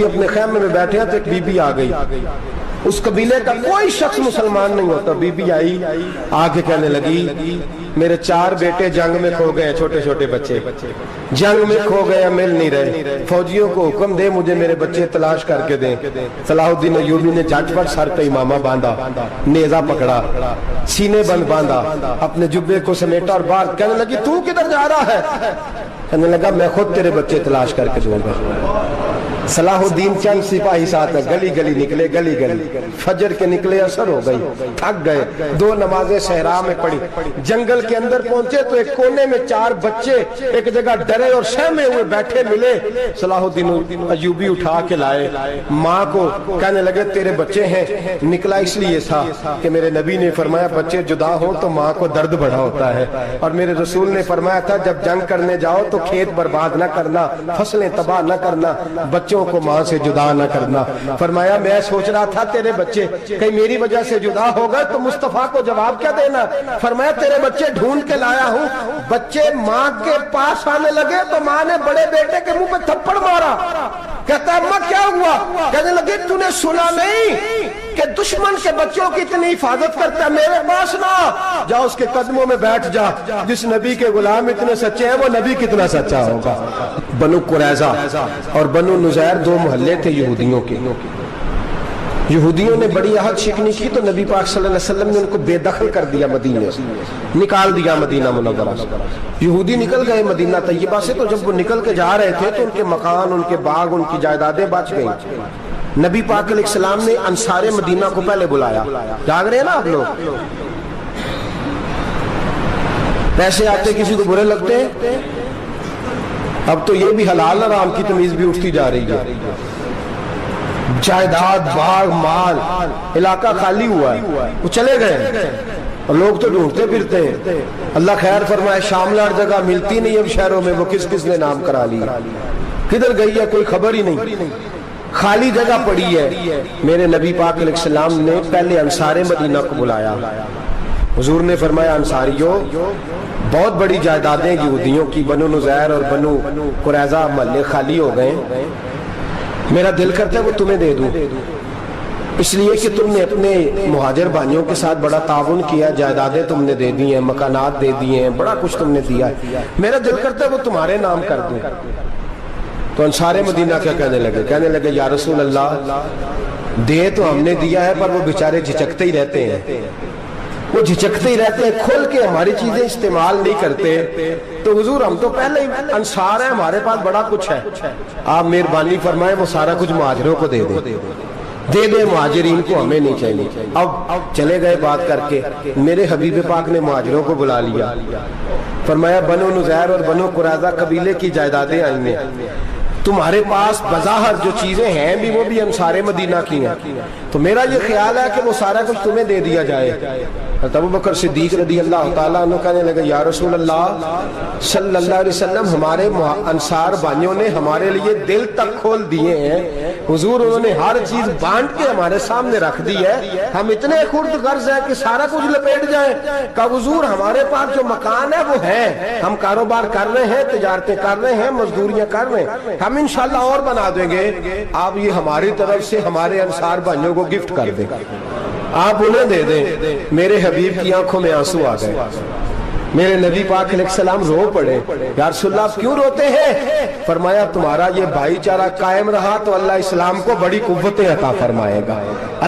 اپنے خیمے میں بیٹھے ہیں تو ایک بی بی آ گئی، اس قبیلے کا کوئی شخص مسلمان نہیں ہوتا، بی بی آئی آگے کہنے لگی میرے 4 بیٹے جنگ میں کھو گئے، چھوٹے چھوٹے بچے جنگ میں کھو گئے، مل نہیں رہے، فوجیوں کو حکم دے مجھے میرے بچے تلاش کر کے دیں۔ صلاح الدین ایوبی نے جھٹ پٹ سر پہ امامہ باندھا، نیزہ پکڑا، سینے بند باندھا، اپنے جبے کو سمیٹا اور باہر کہنے لگی تو کدھر جا رہا ہے؟ کہنے لگا میں خود تیرے بچے تلاش کر کے دوں گا۔ صلاح الدین چند سپاہی ساتھ گلی گلی نکلے، گلی گلی فجر کے نکلے، اثر ہو گئی، تھک گئے، 2 نمازیں صحرا میں پڑھی، جنگل کے اندر پہنچے تو ایک کونے میں 4 بچے ایک جگہ ڈرے اور سہمے ہوئے بیٹھے ملے، صلاح الدین ایوبی اٹھا کے لائے، ماں کو کہنے لگے تیرے بچے ہیں، نکلا اس لیے تھا کہ میرے نبی نے فرمایا بچے جدا ہوں تو ماں کو درد بڑا ہوتا ہے، اور میرے رسول نے فرمایا تھا جب جنگ کرنے جاؤ تو کھیت برباد نہ کرنا، فصلیں تباہ نہ کرنا، بچوں کو ماں سے جدا نہ کرنا۔ فرمایا میں سوچ رہا تھا تیرے بچے کہیں میری وجہ سے جدا ہو گئے تو مصطفیٰ کو جواب کیا دینا؟ فرمایا تیرے بچے ڈھونڈ کے لایا ہوں۔ بچے ماں کے پاس آنے لگے تو ماں نے بڑے بیٹے کے منہ پہ تھپڑ مارا، کہتا ہے اماں کیا ہوا؟ کہنے لگے تو نے سنا نہیں کہ دشمن کے بچوں کی اتنی حفاظت کرتا ہے، میرے پاس نہ جا، اس کے قدموں میں بیٹھ جا، جس نبی کے غلام اتنے سچے ہیں وہ نبی کتنا سچا ہوگا۔ بنو قریظہ اور بنو نذیر 2 محلے تھے یہودیوں کے، یہودیوں نے بڑی عہد شکنی کی تو نبی پاک صلی اللہ علیہ وسلم نے ان کو بے دخل کر دیا، مدینے سے نکال دیا، مدینہ منورہ سے۔ یہودی نکل گئے مدینہ طیبہ سے، تو جب وہ نکل کے جا رہے تھے تو ان کے مکان، ان کے باغ، ان کی جائیدادیں بچ گئیں۔ نبی پاک علیہ السلام نے انصار مدینہ کو پہلے بلایا، جاگ رہے ہیں نا آپ لوگ؟ پیسے آتے کسی کو برے لگتے ہیں؟ اب تو یہ بھی حلال حرام کی تمیز بھی اٹھتی جا رہی ہے، جائیداد، باغ، مال، علاقہ خالی ہوا ہے، وہ چلے گئے اور لوگ تو ڈھونڈتے پھرتے ہیں۔ اللہ خیر فرمائے، شاملہ جگہ ملتی نہیں اب شہروں میں، وہ کس کس نے نام کرا لیا، کدھر گئی ہے کوئی خبر ہی نہیں، خالی جگہ پڑی ہے۔ میرے نبی پاک علیہ السلام نے پہلے انصار مدینہ کو بلایا، حضور نے فرمایا انصاریوں بہت بڑی جائیدادیں یہودیوں کی، بنو نذیر اور بنو قریظہ محلے خالی ہو گئے، میرا دل کرتا ہے وہ تمہیں دے دوں، اس لیے کہ تم نے اپنے مہاجر بھائیوں کے ساتھ بڑا تعاون کیا، جائیدادیں تم نے دے دی ہیں، مکانات دے دیے ہیں، بڑا کچھ تم نے دیا ہے، میرا دل کرتا ہے وہ تمہارے نام کر دوں۔ تو انصار مدینہ کیا کہنے لگے یا رسول اللہ دے تو ہم نے دیا ہے پر وہ بیچارے جھچکتے ہی رہتے ہیں، وہ جھچکتے ہی رہتے ہیں، کھول کے ہماری چیزیں استعمال نہیں کرتے، تو حضور ہم تو پہلے ہی انصار ہیں، ہمارے پاس بڑا کچھ ہے، آپ مہربانی فرمائیں وہ سارا کچھ مہاجروں کو دے دے مہاجرین کو، ہمیں نہیں چاہیے۔ اب چلے گئے بات کر کے، میرے حبیب پاک نے مہاجروں کو بلا لیا، فرمایا بنو نذیر اور بنو قریظہ قبیلے کی جائیدادیں آئی ہیں، تمہارے پاس بظاہر جو چیزیں ہیں بھی وہ بھی انصار مدینہ کی ہیں، تو میرا یہ خیال ہے کہ وہ سارا کچھ تمہیں دے دیا جائے۔ حضرت ابوبکر صدیق رضی اللہ تعالیٰ عنہ کہنے لگے یا رسول اللہ صلی اللہ علیہ وسلم ہمارے انصار بھائیوں نے ہمارے لیے دل تک کھول دیے ہیں حضور، انہوں نے ہر چیز بانٹ کے ہمارے سامنے رکھ دی ہے، ہم اتنے خرد غرض ہیں کہ سارا کچھ لپیٹ جائیں۔ کہا حضور ہمارے پاس جو مکان ہے وہ ہے، ہم کاروبار کر رہے ہیں، تجارتیں کر رہے ہیں، مزدوریاں کر رہے ہیں، ہم انشاءاللہ اور بنا دیں گے، آپ یہ ہماری طرف سے ہمارے انصار بھائیوں کو گفٹ کر دیں، آپ انہیں دے دیں۔ میرے حبیب کی آنکھوں میں آنسو آ گئے، میرے نبی پاک علیہ السلام رو پڑے، یا رسول اللہ آپ کیوں روتے ہیں؟ فرمایا تمہارا یہ بھائی چارہ قائم رہا تو اللہ اسلام کو بڑی قوتیں عطا فرمائے گا،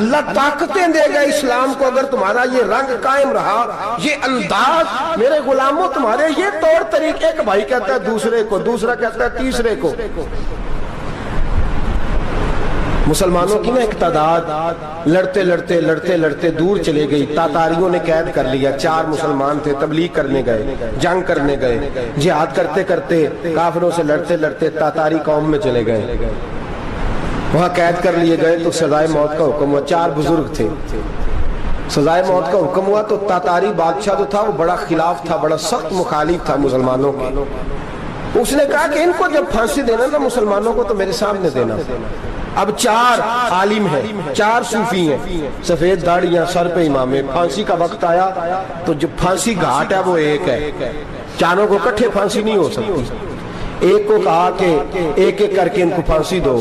اللہ طاقتیں دے گا اسلام کو، اگر تمہارا یہ رنگ قائم رہا، یہ انداز، میرے غلاموں تمہارے یہ طور طریقے، ایک بھائی کہتا ہے دوسرے کو، دوسرا کہتا ہے تیسرے کو۔ مسلمانوں کی نا ایک تعداد لڑتے لڑتے لڑتے لڑتے دور چلے گئی، تاتاریوں نے قید کر لیا، 4 مسلمان تھے، تبلیغ کرنے گئے، جنگ کرنے گئے، جہاد کرتے کرتے کافروں سے لڑتے لڑتے تاتاری قوم میں چلے گئے، وہاں قید کر لیے گئے تو سزائے موت کا حکم ہوا، 4 بزرگ تھے، سزائے موت کا حکم ہوا تو تاتاری بادشاہ جو تھا وہ بڑا خلاف تھا، بڑا سخت مخالف تھا مسلمانوں کے، اس نے کہا کہ ان کو جب پھانسی دینا نا مسلمانوں کو تو میرے سامنے دینا۔ اب 4 عالم ہیں، 4 صوفی ہیں، سفید داڑیاں، سر پہ امامے، پھانسی کا وقت آیا تو جو پھانسی گھاٹ ہے وہ ایک ہے، چاروں کو کٹھے پھانسی نہیں ہو سکتی، ایک کو کہا کہ ایک ایک کر کے ان کو پھانسی دو،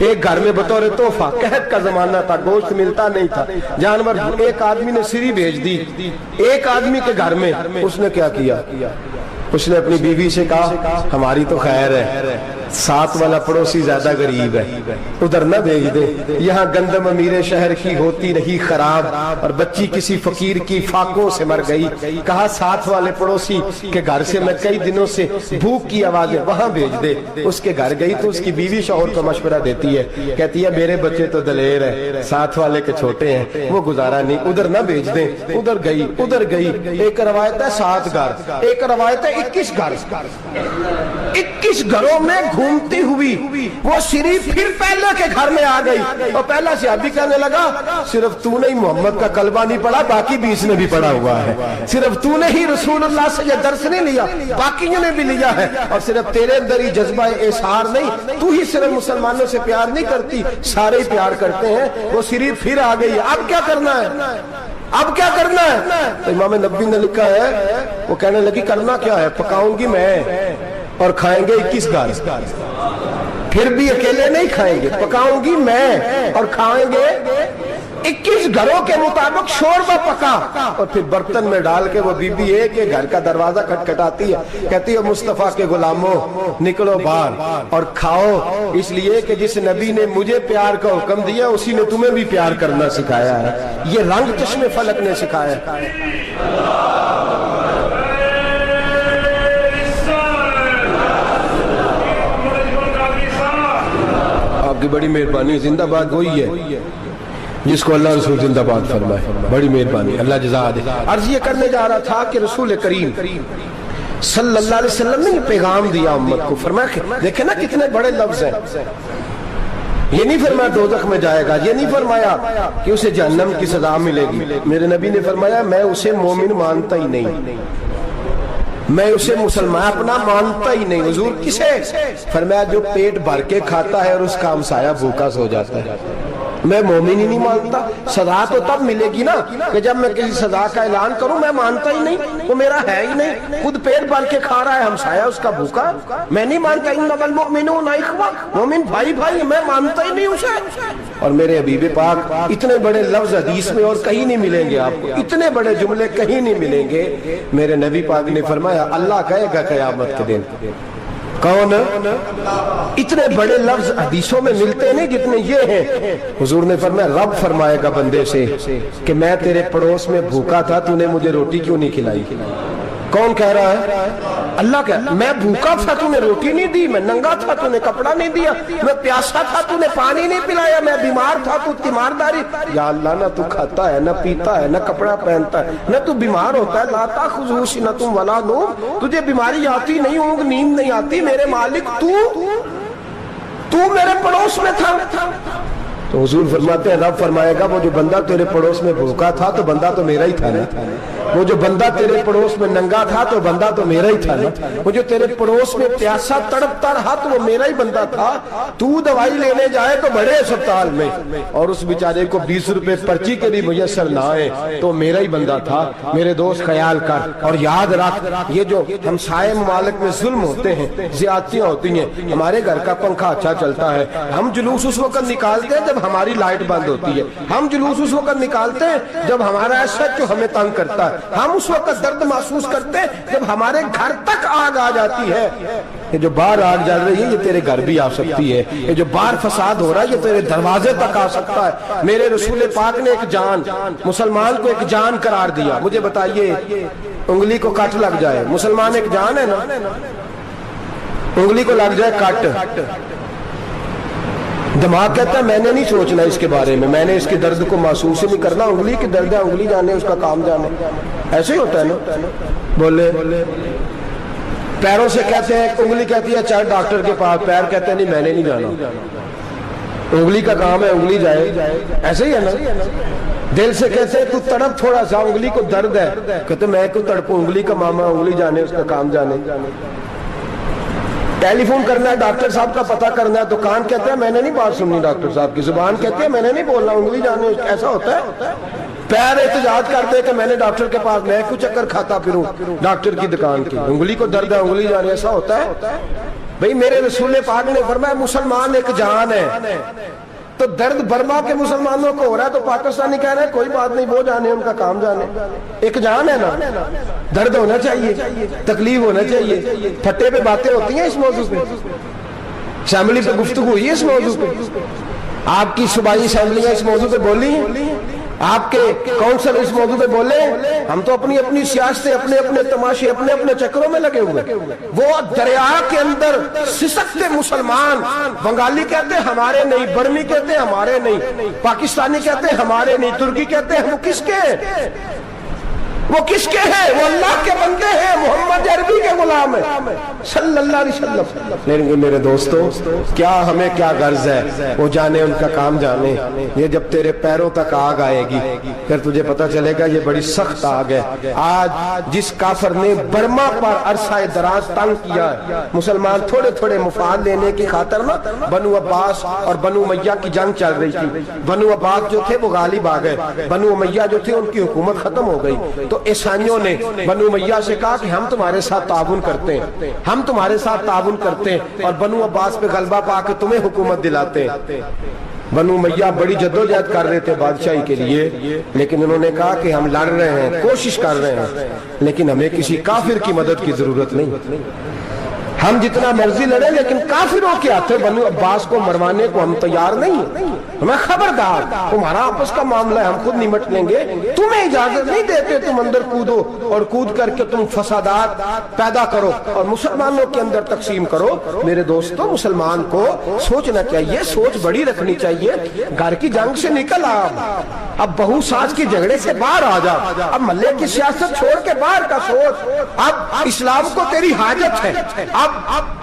ایک گھر میں بطور تحفہ، قحط کا زمانہ تھا، گوشت ملتا نہیں تھا، جانور، ایک آدمی نے سری بھیج دی ایک آدمی کے گھر میں. اس نے کیا کیا؟ اس نے اپنی بیوی سے کہا ہماری تو خیر ہے، ساتھ والا پڑوسی زیادہ غریب ہے، ادھر نہ بھیج دے، یہاں گندم امیر شہر کی ہوتی رہی خراب اور بچی کسی فقیر کی فاقوں سے مر گئی. کہا ساتھ والے پڑوسی کے گھر سے میں کئی دنوں سے بھوک کی آوازیں، وہاں بھیج دے. اس کے گھر گئی تو اس کی بیوی شوہر کو مشورہ دیتی ہے، کہتی ہے میرے بچے تو دلیر ہے، ساتھ والے کے چھوٹے ہیں، وہ گزارا نہیں، ادھر نہ بھیج دیں. ادھر گئی. ایک روایت ہے 7 گھر، ایک روایت ہے 21 گھر. 21 گھروں میں گھومتی ہوئی وہ سری پھر پہلے کے گھر میں آ گئی اور پہلا صحابی کہنے لگا صرف تو نے ہی محمد کا کلمہ نہیں پڑھا، باقی 20 نے بھی پڑھا ہوا ہے. صرف تو نے ہی رسول اللہ سے یہ درس نہیں لیا، باقیوں نے بھی لیا ہے. اور صرف تیرے اندر ہی جذبہ اظہار نہیں، تو ہی صرف مسلمانوں سے پیار نہیں کرتی، سارے ہی پیار کرتے ہیں. وہ سری پھر آ گئی. اب کیا کرنا ہے؟ اب کیا کرنا ہے؟ تو امام نبوی نے لکھا ہے، وہ کہنے لگی کرنا کیا ہے؟ پکاؤں گی میں اور کھائیں گے 21 گھر. پھر بھی اکیلے نہیں کھائیں گے، پکاؤں گی میں اور کھائیں گے 21 گھروں کے مطابق شوربہ پکا اور پھر برتن میں ڈال کے وہ بی بی ایک ایک گھر کا دروازہ کھٹکھٹاتی ہے، کہتی ہے مصطفیٰ کے غلاموں نکلو باہر اور کھاؤ، اس لیے کہ جس نبی نے مجھے پیار کا حکم دیا اسی نے تمہیں بھی پیار کرنا سکھایا ہے. یہ رنگ چشم فلک نے سکھایا ہے. آپ کی بڑی مہربانی. زندہ باد وہی ہے جس کو اللہ رسول زندہ باد فرمائے، بڑی مہربانی، اللہ جزا دے. عرض یہ کرنے جا رہا تھا کہ رسول کریم صلی اللہ علیہ وسلم نے پیغام دیا امت کو. فرمایا دیکھیں نا کتنے بڑے لفظ ہیں. یہ نہیں فرمایا دوزخ میں جائے گا، یہ نہیں فرمایا کہ اسے جہنم کی سزا ملے گی. میرے نبی نے فرمایا میں اسے مومن مانتا ہی نہیں، میں اسے مسلمان اپنا مانتا ہی نہیں. حضور کسے؟ فرمایا جو پیٹ بھر کے کھاتا ہے اور اس کا ہمسایہ بھوکا سو جاتا ہے. میں مومن ہی نہیں مانتا. سزا تو تب ملے گی نا کہ جب میں کسی سزا کا اعلان کروں. میں مانتا ہی نہیں، وہ میرا ہے ہی نہیں، خود پیٹ بھر کے کھا رہا ہے، ہمسایہ اس کا بھوکا. میں نہیں مانتا انما المؤمنون اخوہ، مومن بھائی بھائی، میں مانتا ہی نہیں اسے. اور میرے حبیب پاک اتنے بڑے لفظ حدیث میں اور کہیں نہیں ملیں گے آپ کو، اتنے بڑے جملے کہیں نہیں ملیں گے. میرے نبی پاک نے فرمایا اللہ کہے گا قیامت کے دن کون؟ اتنے بڑے لفظ حدیثوں میں ملتے نہیں جتنے یہ ہیں. حضور نے فرمایا رب فرمائے گا بندے سے کہ میں تیرے پڑوس میں بھوکا تھا، تو نے مجھے روٹی کیوں نہیں کھلائی؟ کون کہہ رہا ہے؟ اللہ کہہ میں بھوکا تھا تو نے روٹی نہیں دی، میں ننگا تھا تو نے کپڑا نہیں دیا، میں پیاسا تھا تو نے پانی نہیں پلایا، میں بیمار تھا تو تیمارداری. یا اللہ نہ تو کھاتا ہے، نہ پیتا ہے، نہ کپڑا پہنتا ہے، نہ تو بیمار ہوتا ہے. لا تاخذہ سنۃ ولا نوم، تجھے بیماری آتی نہیں، اونگ نیند نہیں آتی. میرے مالک تو میرے پڑوس میں تھا. تو حضور فرماتے ہیں رب فرمائے گا وہ جو بندہ تیرے پڑوس میں بھوکا تھا تو بندہ تو میرا ہی تھا نا، وہ جو بندہ تیرے پڑوس میں ننگا تھا تو بندہ تو میرا ہی تھا نا، وہ جو تیرے پڑوس میں پیاسا تڑپتا رہا تو وہ میرا ہی بندہ تھا. تو دوائی لینے جائے تو بڑے اسپتال میں اور اس بیچارے کو 20 روپے پرچی کے بھی میسر نہ آئے تو میرا ہی بندہ تھا. میرے دوست خیال کر اور یاد رکھ یہ جو ہمسائے ممالک میں ظلم ہوتے ہیں، زیادتیاں ہوتی ہیں. ہمارے گھر کا پنکھا اچھا چلتا ہے، ہم جلوس اس وقت نکالتے ہیں جب ہماری لائٹ بند ہوتی ہے، ہم جلوس اس وقت نکالتے ہیں جب ہمارا ایسا جو ہمیں تنگ کرتا ہے، ہم اس وقت درد محسوس کرتے ہیں جب ہمارے گھر تک آگ آ جاتی ہے. یہ جو باہر آگ جل رہی ہے یہ تیرے گھر بھی آ سکتی ہے، یہ جو باہر فساد ہو رہا ہے یہ تیرے دروازے تک آ سکتا ہے. میرے رسول پاک نے ایک جان، مسلمان کو ایک جان قرار دیا. مجھے بتائیے انگلی کو کٹ لگ جائے، مسلمان ایک جان ہے نا، انگلی کو لگ جائے کٹ، دماغ کہتا ہے میں نے نہیں سوچنا اس کے بارے میں نے اس کے درد کو محسوس ہی نہیں کرنا. انگلی کی درد ہے، انگلی جانے اس کا کام جانے. ایسے ہی ہوتا ہے نا. بولے پیروں سے کہتے ہیں، انگلی کہتی ہے چل ڈاکٹر کے پاس، پیر کہتے ہیں نہیں میں نے نہیں جانا، انگلی کا کام ہے انگلی جائے. ایسے ہی ہے نا. دل سے کہتے ہیں تو تڑپ تھوڑا سا، انگلی کو درد ہے، کہتے میں کو تڑپوں، انگلی کا ماما، انگلی جانے اس کا کام جانے. ٹیلی فون کرنا ہے ڈاکٹر صاحب کا پتہ کرنا ہے، تو کان کہتے ہیں میں نے نہیں بات سننی ڈاکٹر صاحب کی، زبان کہتے ہیں میں نے نہیں بولنا، انگلی جانے. ایسا ہوتا ہے. پیر احتجاج کرتے کہ میں نے ڈاکٹر کے پاس، میں کچھ چکر کھاتا پھروں ڈاکٹر کی دکان کی، انگلی کو درد ہے انگلی جانے. ایسا ہوتا ہے. بھئی میرے رسول پاک نے فرمایا مسلمان ایک جان ہے، تو درد برما کے مسلمانوں کو ہو رہا ہے تو پاکستانی کہہ رہے ہیں کوئی بات نہیں، وہ جانے ان کا کام جانے، ایک جان ہے نا، درد ہونا چاہیے، تکلیف ہونا چاہیے۔ پھٹے پہ باتیں ہوتی ہیں اس موضوع پہ، اسمبلی پہ گفتگو ہوئی ہے اس موضوع پہ، آپ کی صوبائی اسمبلیاں اس موضوع پہ بولی ہیں، آپ کے کونسل اس موضوع پہ بولے؟ ہم تو اپنی اپنی سیاستیں، اپنے اپنے تماشے، اپنے اپنے چکروں میں لگے ہوئے۔ وہ دریا کے اندر سسکتے مسلمان، بنگالی کہتے ہیں ہمارے نہیں، برمی کہتے ہیں ہمارے نہیں، پاکستانی کہتے ہیں ہمارے نہیں، ترکی کہتے ہیں وہ کس کے ہیں؟ وہ کس کے ہیں؟ وہ اللہ کے بندے ہیں، محمد عربی کے غلام ہیں صلی اللہ علیہ وسلم۔ لیکن میرے دوستو کیا ہمیں کیا غرض ہے؟ وہ جانے ان کا کام جانے۔ یہ جب تیرے پیروں تک آگ آئے گی پھر تجھے پتہ چلے گا یہ بڑی سخت آگ ہے۔ آج جس کافر نے برما پر عرصہ دراز تنگ کیا ہے، مسلمان تھوڑے تھوڑے مفاد لینے کی خاطر نا، بنو عباس اور بنو امیہ کی جنگ چل رہی تھی، بنو عباس جو تھے وہ غالب آ گئے، بنو امیہ جو تھے ان کی حکومت ختم ہو گئی، تو عیسائیوں نے بنو امیہ سے کہا کہ ہم تمہارے ساتھ تعاون کرتے ہیں، ہم تمہارے ساتھ تعاون کرتے ہیں اور بنو عباس پہ غلبہ پا کے تمہیں حکومت دلاتے ہیں۔ بنو امیہ بڑی جدوجہد کر رہے تھے بادشاہی کے لیے، لیکن انہوں نے کہا کہ ہم لڑ رہے ہیں، کوشش کر رہے ہیں، لیکن ہمیں کسی کافر کی مدد کی ضرورت نہیں، ہم جتنا مرضی لڑیں لیکن کافروں کے ہاتھوں بنو عباس کو مروانے کو ہم تیار نہیں ہیں۔ ہمیں خبردار، تمہارا آپس کا معاملہ ہے، ہم خود نمٹ لیں گے، تمہیں اجازت نہیں دیتے تم اندر کودو اور کود کر کے تم فسادات پیدا کرو اور مسلمانوں کے اندر تقسیم کرو۔ میرے دوستو مسلمان کو سوچنا چاہیے، سوچ بڑی رکھنی چاہیے، گھر کی جنگ سے نکل آ، اب بہو ساس کے جھگڑے سے باہر آ جا، اب محلے کی سیاست چھوڑ کے باہر کا سوچ، اب اسلام کو تیری حاجت ہے۔ اب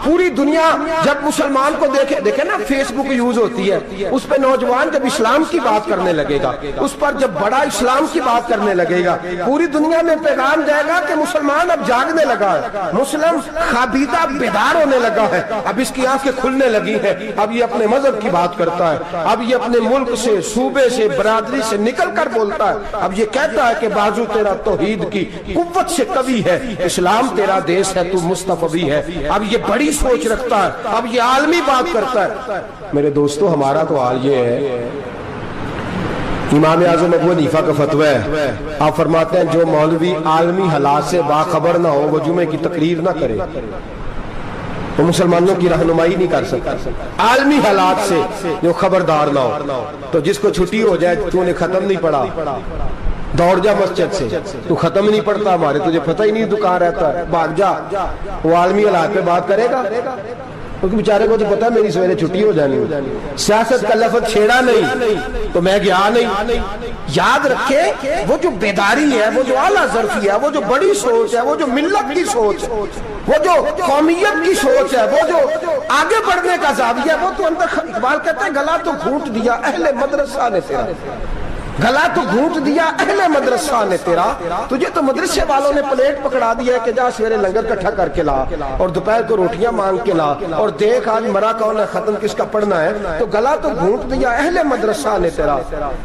پوری دنیا جب مسلمان کو دیکھے نا، فیس بک یوز ہوتی ہے، اس پہ نوجوان جب اسلام کی بات کرنے لگے گا، اس پر جب بڑا اسلام کی بات کرنے لگے گا، پوری دنیا میں پیغام جائے گا کہ مسلمان اب جاگنے لگا ہے، مسلم خابیدہ بیدار ہونے لگا ہے، اب اس کی آنکھیں کھلنے لگی ہیں، اب یہ اپنے مذہب کی بات کرتا ہے، اب یہ اپنے ملک سے، صوبے سے، برادری سے نکل کر بولتا ہے، اب یہ کہتا ہے کہ بازو تیرا توحید کی قوت سے قوی ہے، اسلام تیرا دیس ہے، تو مصطفی ہے، اب یہ بڑی سوچ رکھتا ہے، اب یہ عالمی بات کرتا ہے۔ میرے دوستو ہمارا تو حال یہ ہے، امام اعظم ابو حنیفہ کا فتویٰ ہے، آپ فرماتے ہیں جو مولوی عالمی حالات سے باخبر نہ ہو وہ جمعے کی تقریر نہ کرے، وہ مسلمانوں کی رہنمائی نہیں کر سکتا، عالمی حالات سے جو خبردار نہ ہو۔ تو جس کو چھٹی ہو جائے تو نے ختم نہیں پڑھا، دوڑ جا مسجد سے، تو ختم نہیں پڑتا ہمارے، تجھے پتہ ہی نہیں دکان رہتا ہے، بھاگ جا، وہ عالمی حالات پہ بات کرے گا، کیونکہ بیچارے کو تو پتا میری سویرے چھٹی ہو جانی، سیاست کا لفظ چھیڑا نہیں تو میں گیا نہیں۔ یاد رکھے وہ جو بیداری ہے، وہ جو اعلیٰ ظرفی ہے، وہ جو بڑی سوچ ہے، وہ جو ملت کی سوچ ہے، وہ جو قومیت کی سوچ ہے، وہ جو آگے بڑھنے کا زاویہ ہے، وہ تو اندر، اقبال کہتا ہے گلا تو گھونٹ دیا اہل مدرسہ نے تیرا، گلا تو گھونٹ دیا اہل مدرسہ نے تیرا، تجھے تو مدرسے والوں نے پلیٹ پکڑا دیا ہے کہ جا سویرے لنگر کٹھا کر کے لا اور دوپہر کو روٹیاں مانگ کے لا اور دیکھ آج مرا کون ہے، ختم کس کا پڑھنا ہے، تو گلا تو گھونٹ دیا اہل مدرسہ نے تیرا،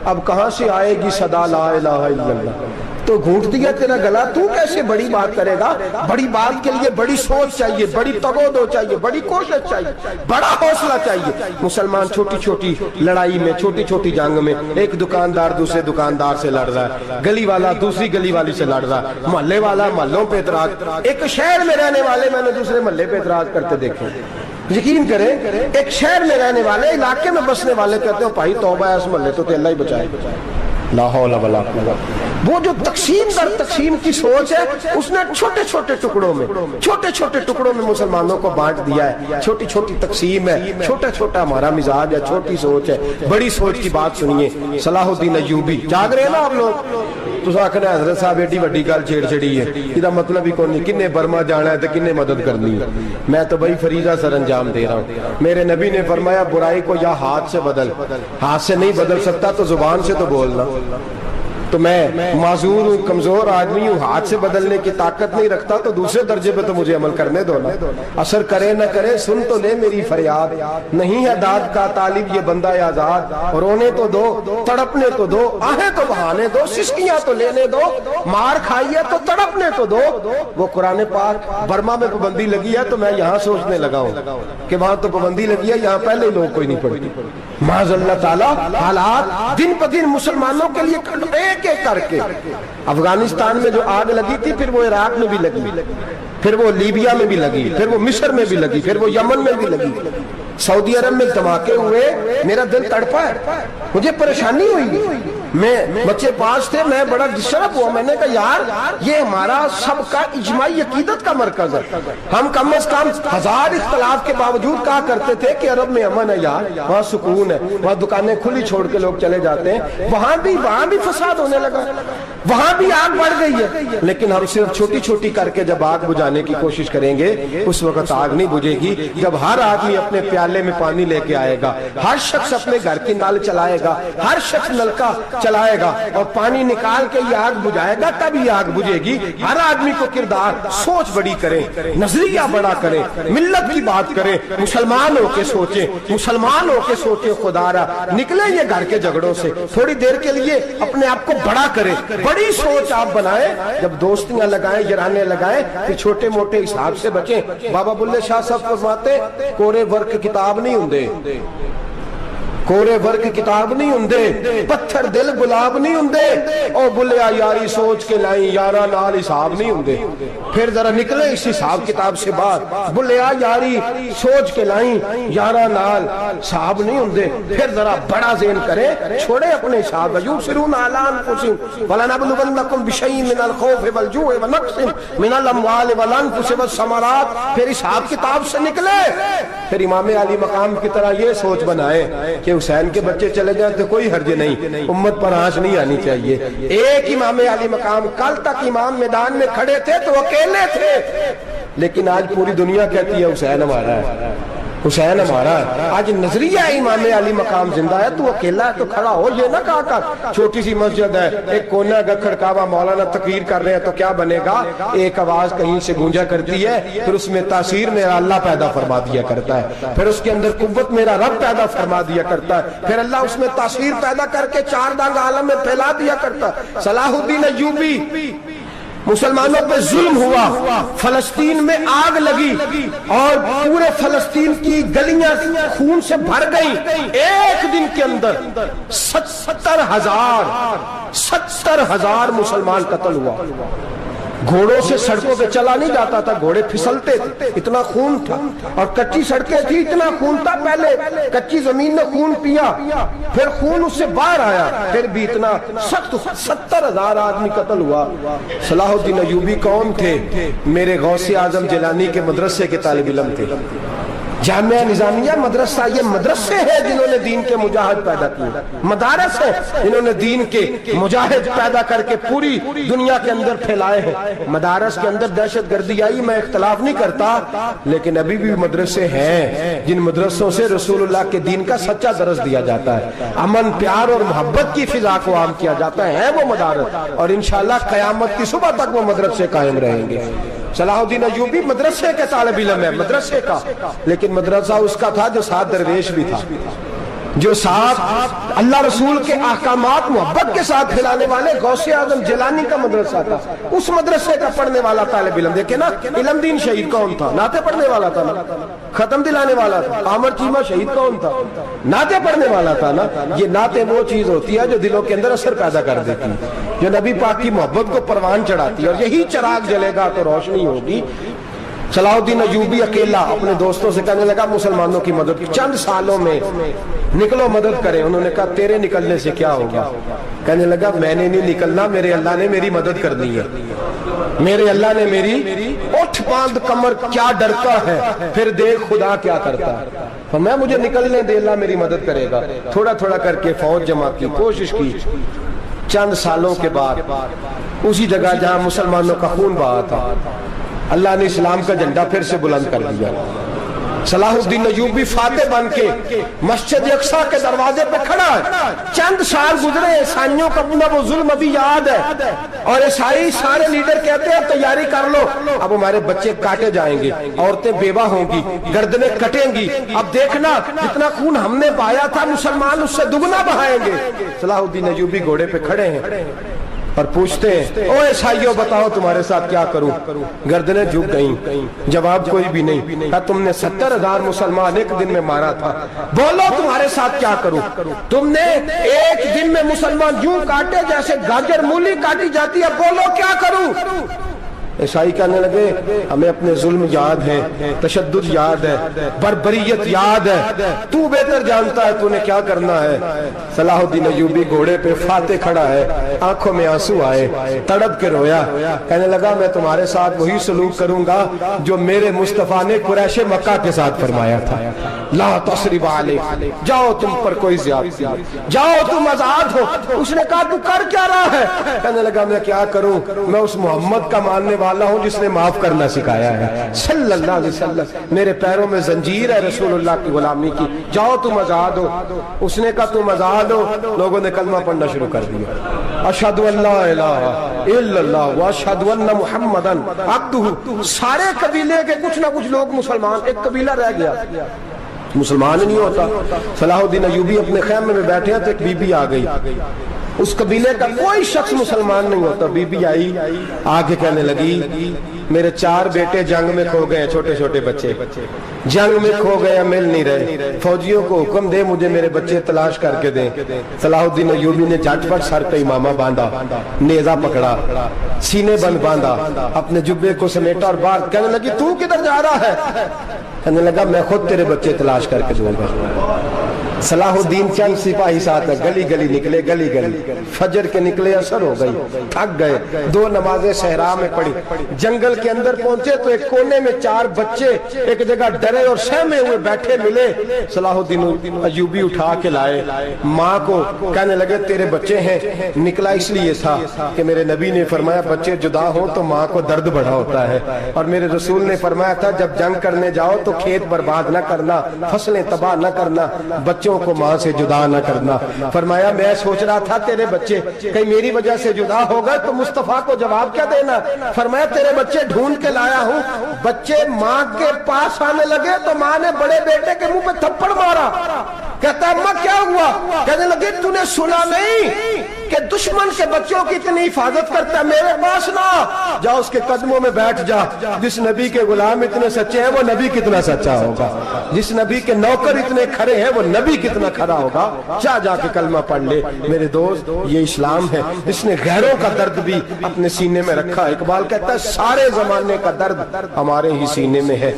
اب کہاں سے آئے گی صدا لا الہ الا اللہ، تو گھونٹ دیا تیرا گلا، تو کیسے بڑی بات کرے گا؟ بڑی بات کے لیے بڑی سوچ چاہیے، بڑی تگودو چاہیے، بڑی کوشش چاہیے، بڑا حوصلہ چاہیے۔ مسلمان چھوٹی چھوٹی لڑائی میں، چھوٹی چھوٹی جنگ میں، ایک دکاندار دوسرے دکاندار سے لڑ رہا ہے، گلی والا دوسری گلی والی سے لڑ رہا ہے، محلے والا محلوں پہ اعتراض، ایک شہر میں رہنے والے میں نے دوسرے محلے پہ اعتراض کرتے دیکھے، یقین کریں ایک شہر میں رہنے والے، علاقے میں بسنے والے کہتے ہیں بھائی توبہ ہے اس محلے تو اللہ ہی بچائے، لا حول ولا قوت۔ وہ جو تقسیم در تقسیم کی سوچ ہے، اس نے چھوٹے چھوٹے ٹکڑوں میں مسلمانوں کو بانٹ دیا ہے، چھوٹی چھوٹی تقسیم ہے، چھوٹا چھوٹا ہمارا مزاج ہے، چھوٹی سوچ ہے، بڑی سوچ کی بات سنیے۔ صلاح الدین ایوبی، جاگ رہے ہیں نا آپ لوگ، تو آخنا حضرت صاحب ایڈی وڈی گل چھیڑ چھڑی ہے، یہ مطلب ہی کون نہیں، کنے برما جانا ہے تو کنے مدد کرنی ہے، میں تو بھائی فریضہ سر انجام دے رہا ہوں۔ میرے نبی نے فرمایا برائی کو یا ہاتھ سے بدل، ہاتھ سے نہیں بدل سکتا تو زبان سے تو بولنا، تو میں معذور ہوں, کمزور آدمی ہوں, ہاتھ سے بدلنے کی طاقت نہیں رکھتا, تو دوسرے درجے پہ تو مجھے عمل کرنے دو نا. اثر کرے نہ کرے سن تو لے میری فریاد, نہیں ہے داد کا طالب یہ بندہ آزاد, رونے تو دو, تڑپنے تو دو, آہیں تو بہانے دو, سسکیاں تو لینے دو, مار کھائیے تو تڑپنے تو دو. وہ قرآن پاک برما میں پابندی لگی ہے تو میں یہاں سوچنے لگا ہوں کہ وہاں تو پابندی لگی ہے, یہاں پہلے لوگ کوئی نہیں پڑھتی. معاذ اللہ تعالیٰ حالات دن پہ دن مسلمانوں کے لیے ایک ایک کر کے. افغانستان میں جو آگ لگی تھی پھر وہ عراق میں بھی لگی, پھر وہ لیبیا میں بھی لگی, پھر وہ مصر میں بھی لگی, پھر وہ یمن میں بھی لگی, سعودی عرب میں دھماکے ہوئے, میرا دل تڑپا ہے, مجھے پریشانی ہوئی. میں بچے پاس تھے, میں بڑا ڈسٹرب ہوا, میں نے کہا یار یہ ہمارا سب کا اجماعی عقیدت کا مرکز ہے, ہم کم از کم 1000 اختلاف کے باوجود کہا کرتے تھے کہ عرب میں امن ہے یار, وہاں سکون ہے, وہاں دکانیں کھلی چھوڑ کے لوگ چلے جاتے ہیں, وہاں بھی فساد ہونے لگا, وہاں بھی آگ بڑھ گئی ہے. لیکن ہم صرف چھوٹی چھوٹی کر کے جب آگ بجھانے کی کوشش کریں گے اس وقت آگ نہیں بجھے گی. جب ہر آدمی اپنے پیالے میں پانی لے کے آئے گا, ہر شخص اپنے گھر کی نل چلائے گا, ہر شخص نلکا چلائے گا اور پانی نکال کے یہ آگ بجھائے گا, تب یہ آگ بجھے گی. ہر آدمی کو کردار سوچ بڑی کرے, نظریہ بڑا کرے, ملت کی بات کرے, مسلمان ہو کے سوچیں, مسلمان ہو کے سوچیں. خدا را نکلے یہ گھر کے جھگڑوں سے, تھوڑی دیر کے لیے اپنے آپ کو بڑا کرے, بڑی سوچ آپ بنائیں. جب دوستیاں لگائیں, یارانے لگائیں, پھر چھوٹے موٹے حساب سے بچیں. بابا بلے شاہ صاحب فرماتے کورے ورک کتاب نہیں ہوندے, کورے ورک کتاب نہیں ہوندے, پتھر دل گلاب نہیں ہوندے, او بلیا یاری سوچ کے لائیں یارا نال حساب نہیں ہوندے. پھر ذرا نکلے اس حساب کتاب سے باہر, بلیا یاری سوچ کے لائیں یارا نال حساب نہیں ہوندے. پھر ذرا بڑا ذہن کرے, چھوڑے اپنے حساب. یبصرون علی انفسہم ولنبلونکم بشیء من الخوف والجوع ونقص من الاموال والانفس والثمرات. پھر حساب کتاب سے نکلے, پھر امام علی مقام کی طرح یہ سوچ بنائے کہ حسین کے بچے چلے جائیں تو کوئی حرج نہیں, امت پر آنچ نہیں آنی چاہیے. ایک امام علی مقام, کل تک امام میدان میں کھڑے تھے تو اکیلے تھے, لیکن آج پوری دنیا کہتی ہے حسین ہمارا ہے, حسین ہمارا ہے. آج نظریہ امام علی مقام زندہ ہے, تو اکیلا ہے تو کھڑا ہو. یہ نہ کہا کر چھوٹی سی مسجد ہے, ایک کونا کا کھڑکاوا, مولانا تقریر کر رہے ہیں تو کیا بنے گا, ایک آواز کہیں سے گونجا کرتی ہے, پھر اس میں تاثیر میرا اللہ پیدا فرما دیا کرتا ہے, پھر اس کے اندر قوت میرا رب پیدا فرما دیا کرتا ہے, پھر اللہ اس میں تاثیر پیدا کر کے 4 دانگ عالم میں پھیلا دیا کرتا ہے. صلاح الدین ایوبی, مسلمانوں پہ ظلم ہوا, فلسطین میں آگ لگی اور پورے فلسطین کی گلیاں خون سے بھر گئیں. ایک دن کے اندر 70,000 مسلمان قتل ہوا. گھوڑوں سے سڑکوں پہ چلا نہیں جاتا تھا, گھوڑے پھسلتے تھے, اتنا خون تھا, اور کچی سڑکیں تھی, اتنا خون تھا. پہلے کچی زمین نے خون پیا, پھر خون اس سے باہر آیا, پھر بھی اتنا سخت 70,000 آدمی قتل ہوا. صلاح الدین ایوبی کون تھے؟ میرے غوث اعظم جیلانی کے مدرسے کے طالب علم تھے. جامعہ نظامیہ مدرسہ, یہ مدرسے ہیں جنہوں نے دین کے مجاہد پیدا کیے, مدارس ہیں جنہوں نے دین کے مجاہد پیدا کر کے پوری دنیا کے اندر پھیلائے ہیں. مدارس کے اندر دہشت گردی آئی, میں اختلاف نہیں کرتا, لیکن ابھی بھی مدرسے ہیں جن مدرسوں سے رسول اللہ کے دین کا سچا درس دیا جاتا ہے, امن پیار اور محبت کی فضا کو عام کیا جاتا ہے وہ مدارس, اور انشاءاللہ قیامت کی صبح تک وہ مدرسے قائم رہیں گے. صلاح الدین ایوبی مدرسے کے طالب علم ہے, مدرسے کا, لیکن مدرسہ اس کا تھا جو ساتھ درویش بھی تھا, جو ساتھ اللہ رسول کے احکامات محبت کے ساتھ کھلانے والے. غوث اعظم جیلانی کا مدرسہ تھا, اس مدرسے کا پڑھنے والا طالب علم. دیکھیں نا, علم دین شہید کون تھا؟ نعتیں پڑھنے والا تھا نا, ختم دلانے والا تھا. عامر چیمہ شہید کون تھا؟ نعتیں پڑھنے والا تھا نا. یہ نعتیں وہ چیز ہوتی ہے جو دلوں کے اندر اثر پیدا کر دیتی ہے, جو نبی پاک کی محبت کو پروان چڑھاتی ہے, اور یہی چراغ جلے گا تو روشنی ہوگی. صلاح الدین ایوبی اکیلا اپنے دوستوں سے کہنے لگا مسلمانوں کی مدد, چند سالوں میں نکلو مدد کریں. انہوں نے کہا تیرے نکلنے سے کیا ہوگا؟ کہنے لگا میں نے نہیں نکلنا, میرے اللہ نے میری مدد کرنی ہے, میرے اللہ نے میری. اٹھ باندھ کمر کیا ڈرتا ہے, پھر دیکھ خدا کیا کرتا ہے. میں مجھے نکلنے دے, اللہ میری مدد کرے گا. تھوڑا تھوڑا کر کے فوج جمع کی, کوشش کی. چند سالوں کے بعد اسی جگہ جہاں مسلمانوں کا خون بہا تھا, اللہ نے اسلام کا جھنڈا پھر سے بلند کر دیا. صلاح الدین ایوبی فاتح بن کے مسجد اقصی کے دروازے پہ کھڑا ہے. چند سال گزرے, عیسائیوں کا اپنا وہ ظلم ابھی یاد ہے, اور عیسائی سارے لیڈر کہتے ہیں تیاری کر لو, اب ہمارے بچے کاٹے جائیں گے, عورتیں بیوہ ہوں گی, گردنیں کٹیں گی, اب دیکھنا جتنا خون ہم نے بہایا تھا مسلمان اس سے دگنا بہائیں گے. صلاح الدین ایوبی گھوڑے پہ کھڑے ہیں اور پوچھتے ہیں او عیسائیوں بتاؤ تمہارے ساتھ کیا کروں. گردنیں جھک گئیں, جواب کوئی بھی نہیں. کہا تم نے 70,000 مسلمان ایک دن میں مارا تھا, بولو تمہارے ساتھ کیا کروں. تم نے ایک دن میں مسلمان یوں کاٹے جیسے گاجر مولی کاٹی جاتی ہے, بولو کیا کروں. عیسائی کہنے لگے ہمیں اپنے ظلم یاد ہے, تشدد یاد ہے, بربریت یاد ہے, تو بہتر جانتا ہے تو نے کیا کرنا ہے. صلاح الدین ایوبی گھوڑے پہ فاتح کھڑا ہے, آنکھوں میں آنسو آئے, تڑپ کے رویا, کہنے لگا میں تمہارے ساتھ وہی سلوک کروں گا جو میرے مصطفیٰ نے قریش مکہ کے ساتھ فرمایا تھا. لا تصریب علیک, جاؤ تم پر کوئی زیادتی, جاؤ تم آزاد ہو. اس نے کہا تو کر کیا رہا ہے. کہنے لگا میں کیا کروں, میں اس محمد کا ماننے والا ہوں جس نے معاف کرنا سکھایا ہے صلی اللہ علیہ وسلم. میرے پیروں میں زنجیر ہے رسول اللہ کی غلامی کی, جاؤ تم آزاد ہو. اس نے کہا تم آزاد ہو. لوگوں نے کلمہ پڑھنا شروع کر دیا, اشہد ان لا الہ الا اللہ واشہد ان محمدً عبدہ. سارے قبیلے کے کچھ نہ کچھ لوگ مسلمان, ایک قبیلہ رہ گیا مسلمان نہیں ہوتا. صلاح الدین ایوبی اپنے خیمے میں بیٹھے ہیں تو ایک بی بی آ گئی, اس قبیلے کا کوئی شخص مسلمان نہیں ہوتا. بی بی آئی, آگے کہنے لگی میرے 4 بیٹے جنگ میں کھو گئے, چھوٹے چھوٹے بچے جنگ میں کھو گئے, مل نہیں رہے. فوجیوں کو حکم دے مجھے میرے بچے تلاش کر کے دیں. صلاح الدین ایوبی نے جھٹ پٹ سر پہ امامہ باندھا, نیزہ پکڑا, سینے بند باندھا, اپنے جبے کو سمیٹا اور باہر. کہنے لگی تو کدھر جا رہا ہے. کہنے لگا میں خود تیرے بچے تلاش کر کے دوں گا. صلاح الدین چند سپاہی ساتھ گلی گلی نکلے, گلی گلی فجر کے نکلے, اثر ہو گئی, تھک گئے. 2 نمازیں صحرا میں پڑھی. جنگل کے اندر پہنچے تو ایک کونے میں 4 بچے ایک جگہ ڈرے اور سہمے ہوئے بیٹھے ملے. صلاح الدین ایوبی اٹھا کے لائے, ماں کو کہنے لگے تیرے بچے ہیں. نکلا اس لیے تھا کہ میرے نبی نے فرمایا بچے جدا ہوں تو ماں کو درد بڑا ہوتا ہے, اور میرے رسول نے فرمایا تھا جب جنگ کرنے جاؤ تو کھیت برباد نہ کرنا, فصلیں تباہ نہ کرنا, بچوں کو ماں سے جدا نہ کرنا. فرمایا میں سوچ رہا تھا تیرے بچے کہیں میری وجہ سے جدا ہو گئے تو مصطفیٰ کو جواب کیا دینا. فرمایا تیرے بچے ڈھونڈ کے لایا ہوں. بچے ماں کے پاس آنے لگے تو ماں نے بڑے بیٹے کے منہ پہ تھپڑ مارا. کہتا ہے اماں کیا ہوا. کہنے لگے تو نے سنا نہیں کہ دشمن کے بچوں کی اتنی حفاظت کرتا ہے, میرے پاس نہ جا, اس کے قدموں میں بیٹھ جا. جس نبی کے غلام اتنے سچے ہیں وہ نبی کتنا سچا ہوگا, جس نبی کے نوکر اتنے کھڑے ہیں وہ نبی کتنا کھڑا ہوگا. جا کے کلمہ پڑھ لے. میرے دوست یہ اسلام ہے جس نے غیروں کا درد بھی اپنے سینے میں رکھا. اقبال کہتا ہے سارے زمانے کا درد ہمارے ہی سینے میں ہے.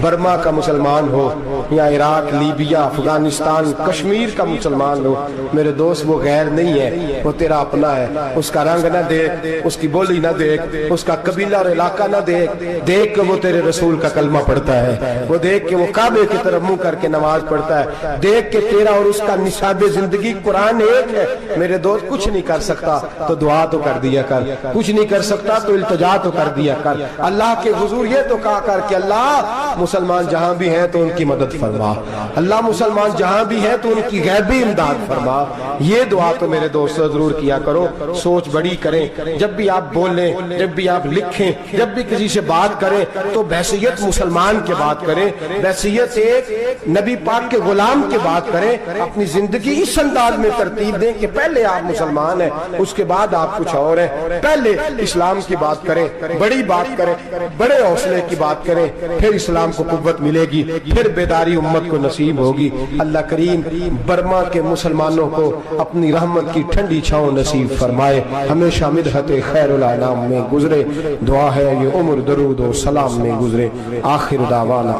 برما کا مسلمان ہو یا عراق, لیبیا, افغانستان, کشمیر کا مسلمان ہو, میرے دوست وہ غیر نہیں ہے, وہ تیرا اپنا ہے. اس کا رنگ نہ دیکھ, اس کی بولی نہ دیکھ, اس کا قبیلہ اور علاقہ نہ دیکھ. دیکھ کہ وہ تیرے رسول کا کلمہ پڑھتا ہے, وہ دیکھ کہ وہ کعبے کی طرف منہ کر کے نماز پڑھتا ہے. دیکھ کہ تیرا اور اس کا نصاب زندگی قرآن ایک ہے. میرے دوست کچھ نہیں کر سکتا تو دعا تو کر دیا کر, کچھ نہیں کر سکتا تو التجا تو کر دیا کر. اللہ کے حضور یہ تو کہا کر کہ اللہ مسلمان جہاں بھی ہیں تو ان کی مدد فرما, اللہ مسلمان جہاں بھی ہیں تو ان کی غیبی امداد فرما. یہ دعا تو میرے دوست ضرور کیا کرو. سوچ بڑی کریں, جب بھی آپ بولیں, جب بھی آپ لکھیں, جب بھی کسی سے بات کریں تو بحیثیت مسلمان کے بات کریں, بحیثیت ایک نبی پاک کے غلام کے بات کریں. اپنی زندگی اس انداز میں ترتیب دیں کہ پہلے آپ مسلمان ہیں, اس کے بعد آپ کچھ اور ہیں. پہلے اسلام کی بات کریں, بڑی بات کریں, بڑے حوصلے کی بات کریں, پھر اسلام کو قوت ملے گی, پھر بیداری امت کو نصیب ہوگی. اللہ کریم برما کے مسلمانوں کو اپنی رحمت کی ٹھنڈی چھاؤں نصیب فرمائے, ہمیشہ مدحت خیر الانام میں گزرے. دعا ہے یہ عمر درود و سلام میں گزرے. آخر دعوانا